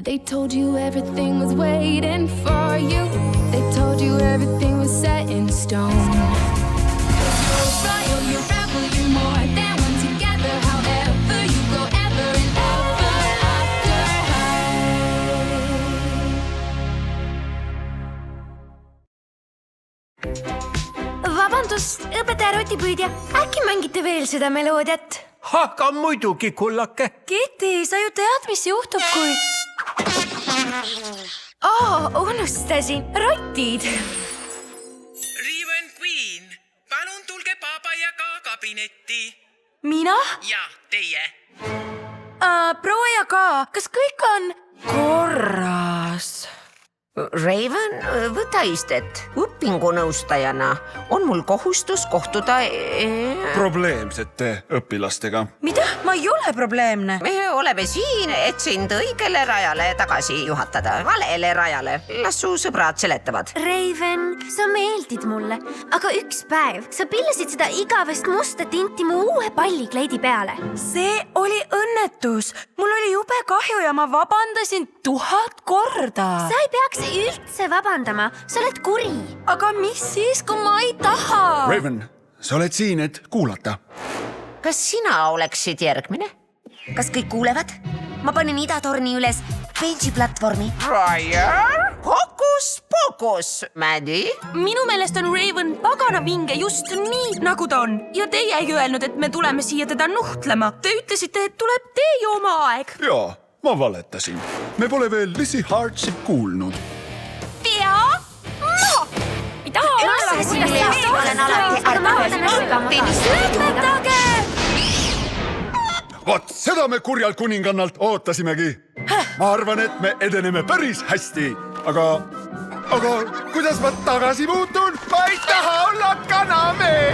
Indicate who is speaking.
Speaker 1: They told you everything was waiting for you. They told you everything was set in stone. You're royal, you're rebel, you're more than one together. However you go ever and ever after high. Vabandust, õpetaja rotipüüdja, äkki mängite veel seda meloodiat?
Speaker 2: Aga muidugi, kullake.
Speaker 1: Kitty, sa ju tead, mis juhtub, kui... unustasin, rotid.
Speaker 3: Raven Queen, palun tulge Papa ja Ka kabinetti.
Speaker 1: Mina?
Speaker 3: Ja, teie.
Speaker 1: Proua ja Ka, kas kõik on korras?
Speaker 4: Raven, võta istet. Õpingunõustajana on mul kohustus kohtuda...
Speaker 5: Probleemsete õpilastega.
Speaker 1: Mida? Ma ei ole probleemne.
Speaker 4: Me oleme siin, et sind õigele rajale tagasi juhatada. Valele rajale. Las su sõbrad seletavad.
Speaker 6: Raven, sa meeldid mulle, aga üks päev sa pillasid seda igavest musta tinti mu uue pallikleidi peale.
Speaker 1: See oli õnnetus. Mul oli jube kahju ja ma vabandasin 1000 korda.
Speaker 6: Sa ei peaks üldse vabandama, sa oled kuri.
Speaker 1: Aga mis siis, kui ma ei taha?
Speaker 5: Raven, sa oled siin, et kuulata.
Speaker 4: Kas sina oleksid järgmine?
Speaker 6: Kas kõik kuulevad? Ma panin idatorni üles benchiplatvormi.
Speaker 4: Ryan, hokus-pokus, Maddie.
Speaker 7: Minu meelest on Raven pagana vinge just nii, nagu ta on. Ja teie ei öelnud, et me tuleme siia teda nuhtlema. Te ütlesite, et tuleb teie oma aeg.
Speaker 5: Jaa, ma valetasin. Me pole veel Lizzie Hartsi kuulnud.
Speaker 7: Mida?
Speaker 6: Olen alati
Speaker 1: Lõpetage!
Speaker 5: Vot, seda me kurjalt kuningannalt ootasimegi. Ma arvan, et me edeneme päris hästi. Aga kuidas ma tagasi muutun? Ma ei taha olla kanameel!